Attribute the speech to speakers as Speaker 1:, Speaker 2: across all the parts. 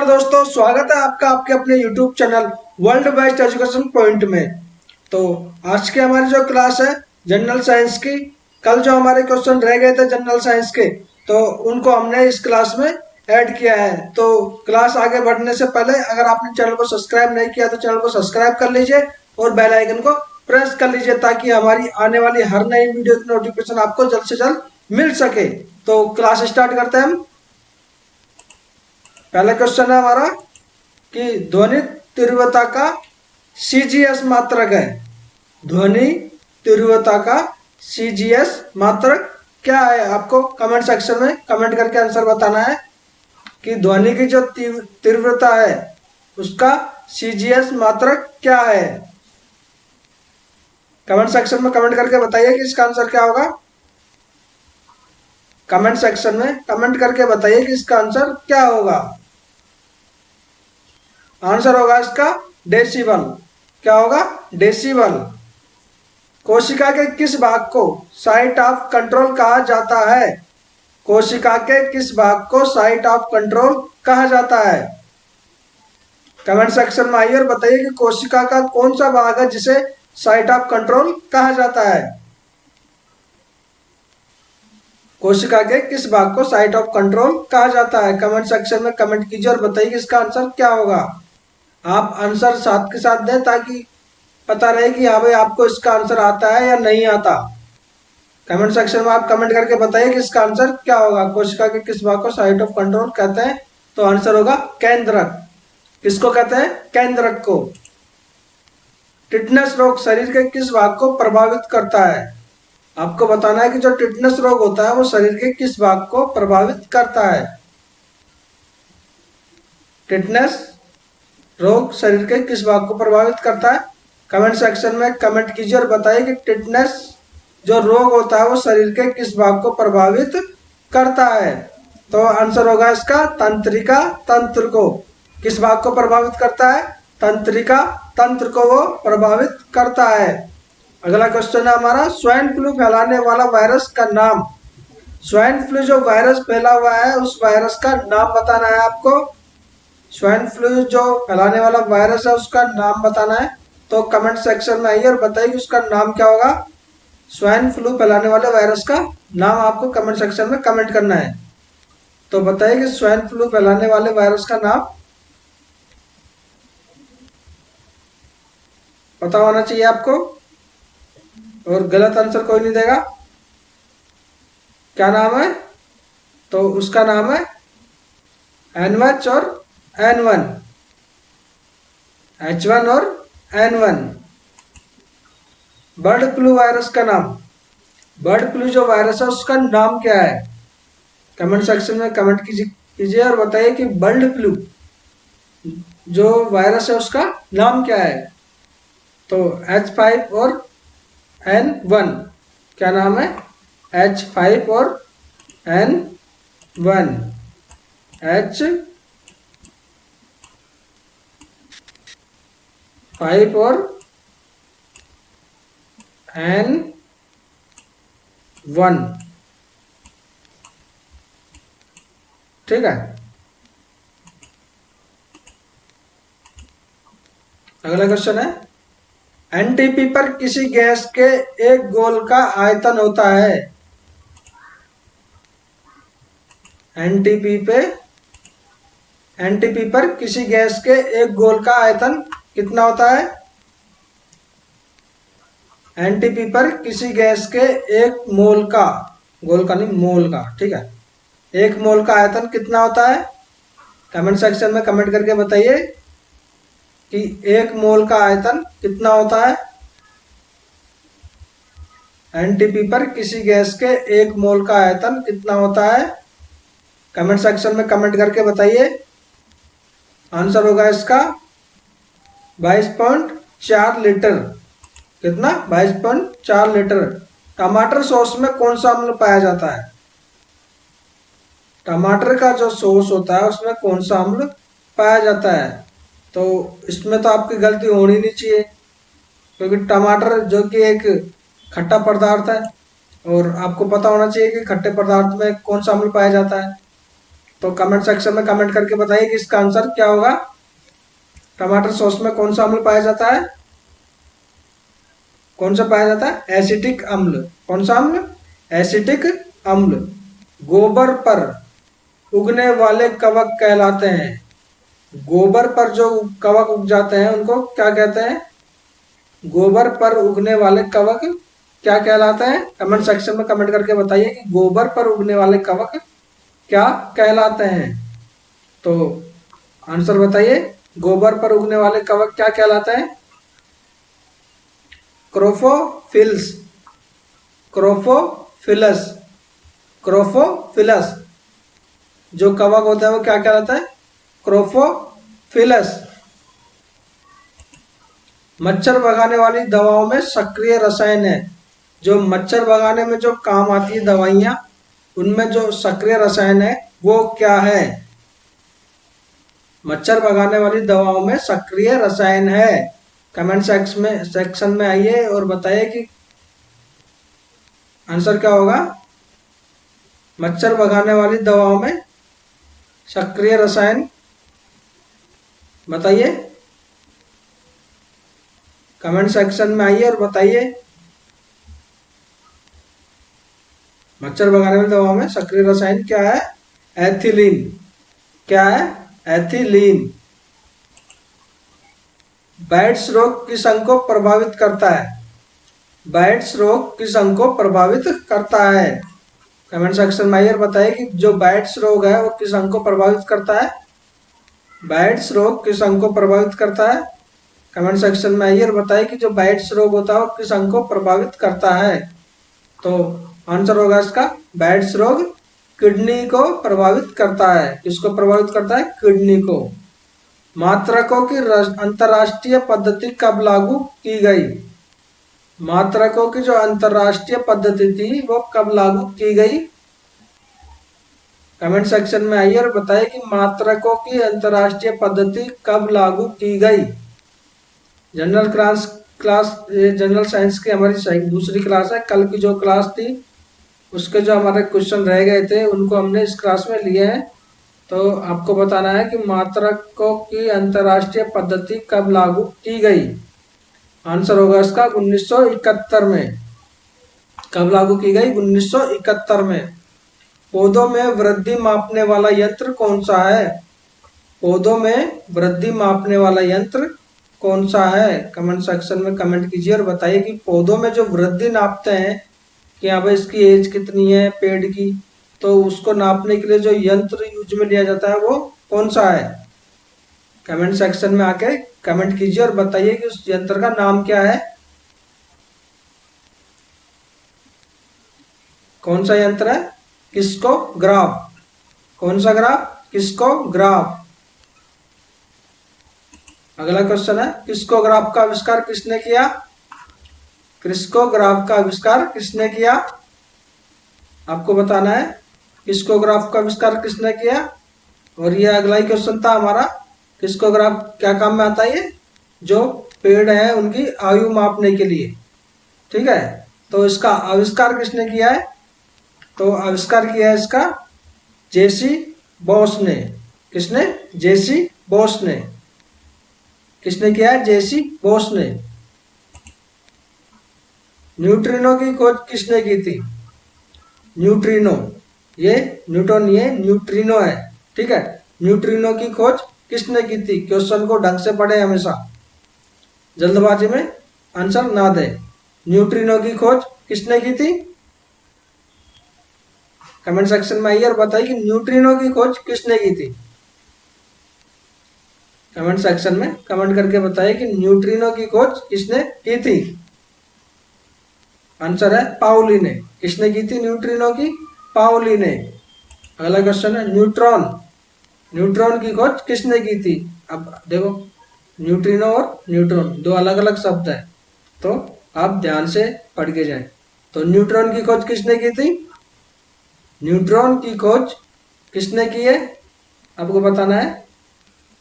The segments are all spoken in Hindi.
Speaker 1: नमस्कार दोस्तों, स्वागत है आपका आपके अपने YouTube channel world best education point में। तो आज की हमारी जो क्लास है जनरल साइंस की, कल जो हमारे क्वेश्चन रह गए थे जनरल साइंस के, तो उनको हमने इस क्लास में ऐड किया है। तो क्लास आगे बढ़ने से पहले अगर आपने चैनल को सब्सक्राइब नहीं किया तो चैनल को सब्सक्राइब कर लीजिए और बेल आइकन को प्रेस कर लीजिए ताकि हमारी आने वाली हर नई वीडियो की नोटिफिकेशन आपको जल्द से जल्द मिल सके। तो क्लास स्टार्ट करते हैं हम। पहला क्वेश्चन है हमारा कि ध्वनि तीव्रता का सीजीएस मात्रक है। ध्वनि तीव्रता का सीजीएस मात्रक क्या है? आपको कमेंट सेक्शन में कमेंट करके आंसर बताना है कि ध्वनि की जो तीव्रता है उसका सीजीएस मात्रक क्या है। कमेंट सेक्शन में कमेंट करके बताइए कि इसका आंसर क्या होगा। कमेंट सेक्शन में कमेंट करके बताइए कि इसका आंसर क्या होगा। आंसर होगा इसका डेसिबल। क्या होगा? डेसिबल। कोशिका के किस भाग को साइट ऑफ कंट्रोल कहा जाता है? कोशिका के किस भाग को साइट ऑफ कंट्रोल कहा जाता है? कमेंट सेक्शन में आइए और बताइए कि कोशिका का कौन सा भाग है जिसे साइट ऑफ कंट्रोल कहा जाता है। कोशिका के किस भाग को साइट ऑफ कंट्रोल कहा जाता है? कमेंट सेक्शन में कमेंट कीजिए और बताइए कि इसका आंसर क्या होगा। आप आंसर साथ के साथ दें ताकि पता रहे कि हाँ भाई आपको इसका आंसर आता है या नहीं आता। कमेंट सेक्शन में आप कमेंट करके बताइए कि इसका आंसर क्या होगा। कोशिका के किस भाग को साइट ऑफ कंट्रोल कहते हैं? तो आंसर होगा केंद्रक। किसको कहते हैं? केंद्रक को। टिटनेस रोग शरीर के किस भाग को प्रभावित करता है? आपको बताना है कि जो टिटनेस रोग होता है वो शरीर के किस भाग को प्रभावित करता है। टिटनेस रोग शरीर के किस भाग को प्रभावित करता है? कमेंट सेक्शन में कमेंट कीजिए और बताइए कि टिटनेस जो रोग होता है वो शरीर के किस भाग को प्रभावित करता है। तो आंसर होगा इसका तंत्रिका तंत्र को। किस भाग को प्रभावित करता है? तंत्रिका तंत्र को वो प्रभावित करता है। अगला क्वेश्चन है हमारा, स्वाइन फ्लू फैलाने वाला वायरस का नाम। स्वाइन फ्लू जो वायरस फैला हुआ है उस वायरस का नाम बताना है आपको। स्वाइन फ्लू जो फैलाने वाला वायरस है उसका नाम बताना है। तो कमेंट सेक्शन में आइए और बताइए कि उसका नाम क्या होगा। स्वाइन फ्लू फैलाने वाले वायरस का नाम आपको कमेंट सेक्शन में कमेंट करना है। तो बताइए कि स्वाइन फ्लू फैलाने वाले वायरस का नाम पता होना चाहिए आपको और गलत आंसर कोई नहीं देगा। क्या नाम है? तो उसका नाम है NH और N1, H1 और N1। बर्ड फ्लू वायरस का नाम। बर्ड फ्लू जो वायरस है उसका नाम क्या है? कमेंट सेक्शन में कमेंट कीजिए और बताइए कि बर्ड फ्लू जो वायरस है उसका नाम क्या है। तो H5 और N1। क्या नाम है? H5 और N1। H5 और N1। ठीक है। अगला क्वेश्चन है, एनटीपी पर किसी गैस के एक गोल का आयतन होता है। एनटीपी पर किसी गैस के एक गोल का आयतन कितना होता है? एनटीपी पर किसी गैस के एक मोल का, गोल का नहीं मोल का, ठीक है, एक मोल का आयतन कितना होता है? कमेंट सेक्शन में कमेंट करके बताइए कि एक मोल का आयतन कितना होता है। एनटीपी पर किसी गैस के एक मोल का आयतन कितना होता है? कमेंट सेक्शन में कमेंट करके बताइए। आंसर होगा इसका 22.4 लीटर। कितना? 22.4 लीटर। टमाटर सॉस में कौन सा अम्ल पाया जाता है? टमाटर का जो सॉस होता है उसमें कौन सा अम्ल पाया जाता है? तो इसमें तो आपकी गलती होनी नहीं चाहिए क्योंकि टमाटर जो कि एक खट्टा पदार्थ है और आपको पता होना चाहिए कि खट्टे पदार्थ में कौन सा अम्ल पाया जाता है। तो कमेंट सेक्शन में कमेंट करके बताइए कि इसका आंसर क्या होगा। टमाटर सॉस में कौन सा अम्ल पाया जाता है? कौन सा पाया जाता है? एसिटिक अम्ल। कौन सा अम्ल? एसिटिक अम्ल। गोबर पर उगने वाले कवक कहलाते हैं। गोबर पर जो कवक उग जाते हैं उनको क्या कहते हैं? गोबर पर उगने वाले कवक क्या कहलाते हैं? कमेंट सेक्शन में कमेंट करके बताइए कि गोबर पर उगने वाले कवक क्या कहलाते हैं। तो आंसर बताइए, गोबर पर उगने वाले कवक क्या कहलाते हैं? क्रोफोफिल्स, क्रोफोफिलस, क्रोफोफिलस। जो कवक होता है वो क्या कहलाता है? क्रोफोफिलस। मच्छर भगाने वाली दवाओं में सक्रिय रसायन है। जो मच्छर भगाने में जो काम आती है दवाइयाँ, उनमें जो सक्रिय रसायन है वो क्या है? मच्छर भगाने वाली दवाओं में सक्रिय रसायन है। कमेंट सेक्शन में आइए और बताइए कि आंसर क्या होगा। मच्छर भगाने वाली दवाओं में सक्रिय रसायन बताइए। कमेंट सेक्शन में आइए और बताइए मच्छर भगाने वाली दवाओं में सक्रिय रसायन क्या है? एथिलीन। क्या है? एथिलीन। बैट्स रोग किस अंग को प्रभावित करता है? बैट्स रोग किस अंग को प्रभावित करता है? कमेंट सेक्शन में आइए और बताइए कि जो बैट्स रोग है वो किस अंग को प्रभावित करता है? बैट्स रोग किस अंग को प्रभावित करता है? कमेंट सेक्शन में आइए और बताइए कि जो बैट्स रोग होता है वो किस अंग को प्रभावित करता है। तो आंसर होगा इसका बैट्स रोग किडनी को प्रभावित करता है। किसको प्रभावित करता है? किडनी को। मात्रकों की अंतरराष्ट्रीय पद्धति कब लागू की गई? मात्रकों की जो अंतरराष्ट्रीय पद्धति थी वो कब लागू की गई? कमेंट सेक्शन में आइए और बताइए कि मात्रकों की अंतरराष्ट्रीय पद्धति कब लागू की गई। जनरल जनरल साइंस की हमारी दूसरी क्लास है। कल की जो क्लास थी उसके जो हमारे क्वेश्चन रह गए थे उनको हमने इस क्लास में लिए हैं। तो आपको बताना है कि मात्रकों की अंतरराष्ट्रीय पद्धति कब लागू की गई। आंसर होगा इसका 1971 में। कब लागू की गई? 1971 में। पौधों में वृद्धि मापने वाला यंत्र कौन सा है? पौधों में वृद्धि मापने वाला यंत्र कौन सा है? कमेंट सेक्शन में कमेंट कीजिए और बताइए कि पौधों में जो वृद्धि नापते हैं कि यहाँ पर इसकी एज कितनी है पेड़ की, तो उसको नापने के लिए जो यंत्र यूज में लिया जाता है वो कौन सा है? कमेंट सेक्शन में आके कमेंट कीजिए और बताइए कि उस यंत्र का नाम क्या है। कौन सा यंत्र है? क्रिस्कोग्राफ। कौन सा ग्राफ? क्रिस्कोग्राफ। अगला क्वेश्चन है, क्रिस्कोग्राफ का आविष्कार किसने किया? क्रिस्कोग्राफ का आविष्कार किसने किया? आपको बताना है क्रिस्कोग्राफ का आविष्कार किसने किया। और ये अगला ही क्वेश्चन था हमारा, क्रिस्कोग्राफ क्या काम में आता है? ये जो पेड़ है उनकी आयु मापने के लिए। ठीक है, तो इसका आविष्कार किसने किया है? तो आविष्कार किया है इसका जेसी बॉस ने। किसने? जेसी बॉस ने। किसने किया है? जेसी बॉस ने। न्यूट्रिनो की खोज किसने की थी? न्यूट्रिनो, ये न्यूटन नहीं है, न्यूट्रिनो है। ठीक है, न्यूट्रिनो की खोज किसने की थी? क्वेश्चन को ढंग से पढ़े, हमेशा जल्दबाजी में आंसर ना दे। न्यूट्रिनो की खोज किसने की थी? कमेंट सेक्शन में आइए और बताइए कि न्यूट्रिनो की खोज किसने की थी। कमेंट सेक्शन में कमेंट करके बताइए कि न्यूट्रिनो की खोज किसने की थी। आंसर है पाउली ने। किसने की थी न्यूट्रिनो की? पाउली ने। अगला क्वेश्चन है, न्यूट्रॉन। न्यूट्रॉन की खोज किसने की थी? अब देखो, न्यूट्रिनो और न्यूट्रॉन दो अलग अलग शब्द है, तो आप ध्यान से पढ़ के जाएं। तो न्यूट्रॉन की खोज किसने की थी? न्यूट्रॉन की खोज किसने की है आपको बताना है।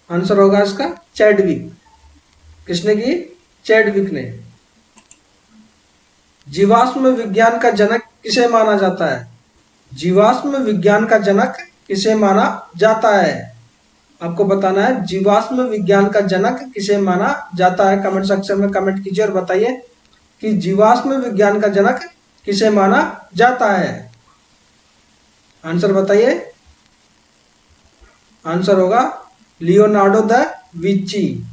Speaker 1: आंसर होगा इसका चैडविक। किसने की? चैडविक ने। जीवाश्म विज्ञान का जनक किसे माना जाता है? जीवाश्म विज्ञान का जनक किसे माना जाता है? आपको बताना है जीवाश्म विज्ञान का जनक किसे माना जाता है। कमेंट सेक्शन में कमेंट कीजिए और बताइए कि जीवाश्म विज्ञान का जनक किसे माना जाता है। आंसर बताइए। आंसर होगा Leonardo da Vinci.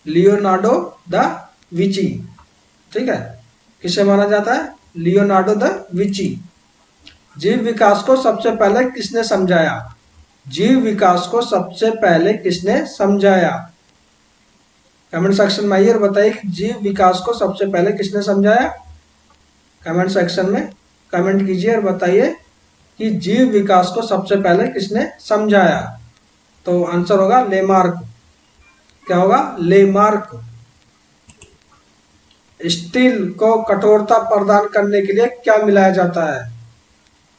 Speaker 1: Leonardo da Vinci, ठीक है, किसे माना जाता है? Leonardo da Vinci. जीव विकास को सबसे पहले किसने समझाया? जीव विकास को सबसे पहले किसने समझाया? कमेंट सेक्शन में आइए और बताइए कि जीव विकास को सबसे पहले किसने समझाया। कमेंट सेक्शन में कमेंट कीजिए और बताइए कि जीव विकास को सबसे पहले किसने समझाया। तो आंसर होगा लेमार्क। क्या होगा? लेमार्क। स्टील को कठोरता प्रदान करने के लिए क्या मिलाया जाता है?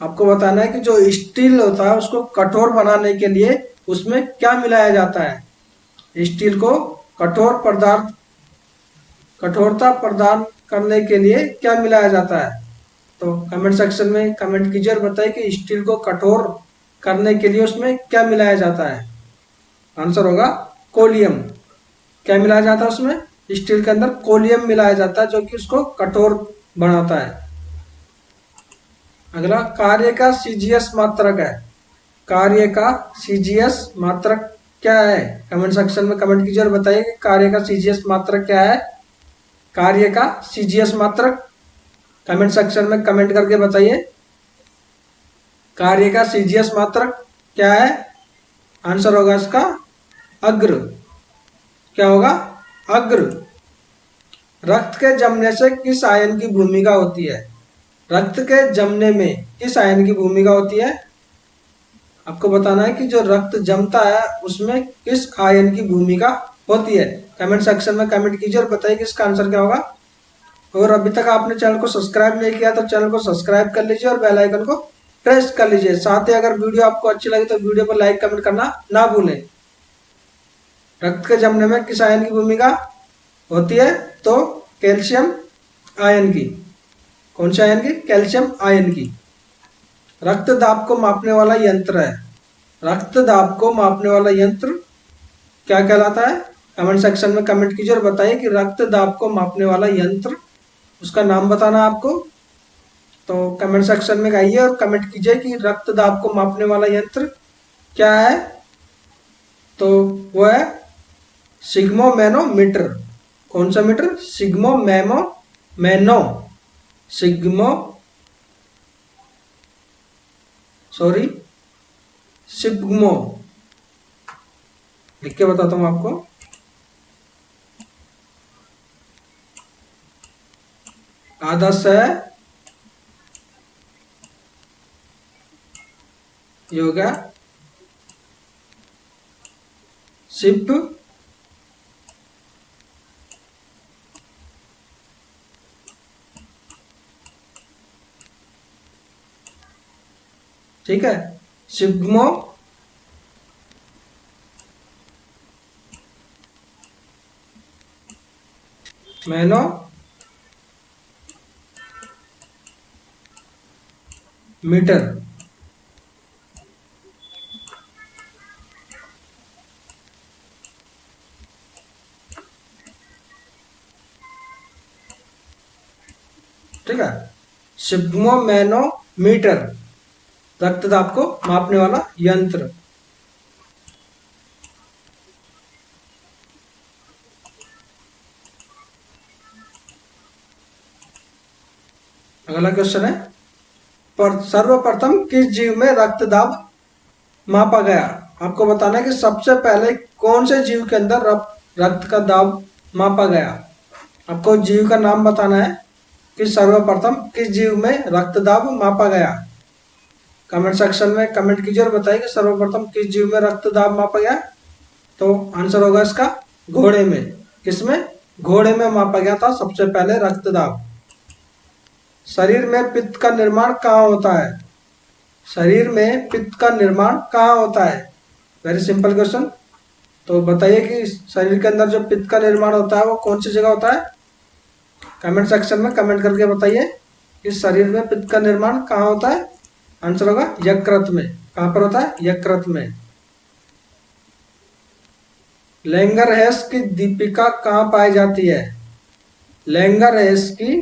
Speaker 1: आपको बताना है कि जो स्टील होता है उसको कठोर बनाने के लिए उसमें क्या मिलाया जाता है। स्टील को कठोरता प्रदान करने के लिए क्या मिलाया जाता है? तो कमेंट सेक्शन में कमेंट कीजिए और बताइए कि स्टील को कठोर करने के लिए उसमें क्या मिलाया जाता है। आंसर होगा कोलियम। क्या मिलाया जाता है उसमें? स्टील के अंदर कोलियम मिलाया जाता है जो कि उसको कठोर बनाता है। अगला, कार्य का सीजीएस मात्रक है। कार्य का सीजीएस मात्रक क्या है? कमेंट सेक्शन में कमेंट कीजिए और बताइए कि कार्य का सीजीएस मात्रक क्या है। कार्य का सीजीएस मात्रक कमेंट सेक्शन में कमेंट करके बताइए। कार्य का सीजीएस मात्रक क्या है? आंसर होगा इसका अग्र। क्या होगा? अग्र। रक्त के जमने से किस आयन की भूमिका होती है? रक्त के जमने में किस आयन की भूमिका होती है? आपको बताना है कि जो रक्त जमता है उसमें किस आयन की भूमिका होती है। कमेंट सेक्शन में कमेंट कीजिए और बताइए कि इसका आंसर क्या होगा। और अभी तक आपने चैनल को सब्सक्राइब नहीं किया तो चैनल को सब्सक्राइब कर लीजिए और बेल आइकन को प्रेस कर लीजिए। साथ ही अगर वीडियो आपको अच्छी लगे तो वीडियो पर लाइक कमेंट करना ना भूलें। रक्त के जमने में किस आयन की भूमिका होती है? तो कैल्शियम आयन की। कौन से आयन की? कैल्शियम आयन की। रक्त दाब को मापने वाला यंत्र है। रक्त दाब को मापने वाला यंत्र क्या कहलाता है? कमेंट सेक्शन में कमेंट कीजिए और बताइए कि रक्त दाब को मापने वाला यंत्र, उसका नाम बताना आपको। तो कमेंट सेक्शन में आइए और कमेंट कीजिए कि रक्त दाब को मापने वाला यंत्र क्या है। तो वो है सिग्मोमैनोमीटर। कौन सा मीटर? सिग्मो। लिख के बताता हूं आपको। आधा स योगा सिप ठीक है, सिग्मो मैनो मीटर। ठीक है, सिग्मोमैनोमीटर, रक्तदाब को मापने वाला यंत्र। अगला क्वेश्चन है, पर सर्वप्रथम किस जीव में रक्तदाब मापा गया? आपको बताना है कि सबसे पहले कौन से जीव के अंदर रक्त का दाब मापा गया। आपको जीव का नाम बताना है कि सर्वप्रथम किस जीव में रक्तदाब मापा गया। कमेंट सेक्शन में कमेंट कीजिए और बताइए कि सर्वप्रथम किस जीव में रक्तदाब मापा गया। तो आंसर होगा इसका घोड़े में। किसमें? घोड़े में मापा गया था सबसे पहले रक्तदाब। शरीर में पित्त का निर्माण कहाँ होता है? शरीर में पित्त का निर्माण कहाँ होता है? Very simple question. तो बताइए कि शरीर के अंदर जो पित्त का निर्माण होता है वो कौन सी जगह होता है। कमेंट सेक्शन में कमेंट करके बताइए कि शरीर में पित्त का निर्माण कहाँ होता है। आंसर होगा यकृत में। कहां पर होता है? यकृत में। लैंगरहैंस की दीपिका कहां पाई जाती है? लैंगरहैंस की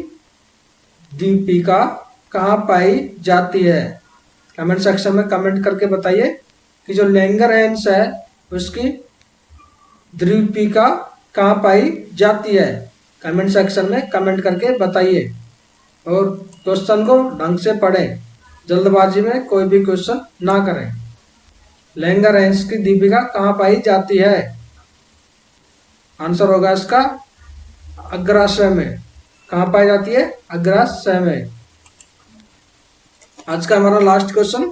Speaker 1: दीपिका कहां पाई जाती है? कमेंट सेक्शन में कमेंट करके बताइए कि जो लैंगरहैंस है उसकी दीपिका कहां पाई जाती है। कमेंट सेक्शन में कमेंट करके बताइए और क्वेश्चन को ढंग से पढ़ें, जल्दबाजी में कोई भी क्वेश्चन ना करें। लैंगरहैंस की दीपिका कहां पाई जाती है? आंसर होगा इसका अग्राशय में। कहां पाई जाती है? अग्राशय में। आज का हमारा लास्ट क्वेश्चन,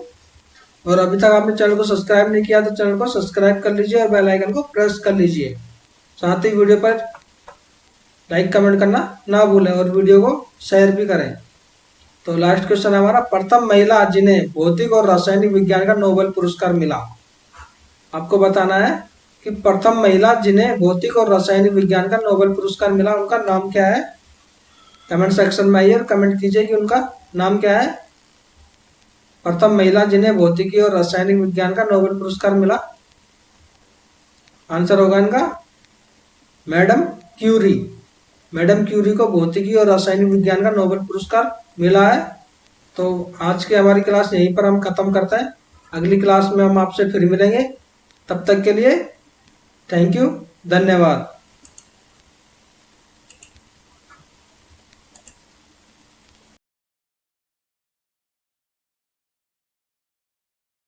Speaker 1: और अभी तक आपने चैनल को सब्सक्राइब नहीं किया तो चैनल को सब्सक्राइब कर लीजिए और बेल आइकन को प्रेस कर लीजिए। साथ ही वीडियो पर लाइक कमेंट करना ना भूलें और वीडियो को शेयर भी करें। तो लास्ट क्वेश्चन है हमारा, प्रथम महिला जिन्हें भौतिक और रासायनिक विज्ञान का नोबेल पुरस्कार मिला। आपको बताना है कि प्रथम महिला जिन्हें भौतिक और रासायनिक विज्ञान का नोबेल पुरस्कार मिला उनका नाम क्या है। कमेंट सेक्शन में आइए और कमेंट कीजिए कि उनका नाम क्या है। प्रथम महिला जिन्हें भौतिकी और रासायनिक विज्ञान का नोबेल पुरस्कार मिला, आंसर होगा इनका मैडम क्यूरी। मैडम क्यूरी को भौतिकी और रासायनिक विज्ञान का नोबेल पुरस्कार मिला है। तो आज की हमारी क्लास यहीं पर हम खत्म करते हैं। अगली क्लास में हम आपसे फिर मिलेंगे। तब तक के लिए थैंक यू, धन्यवाद।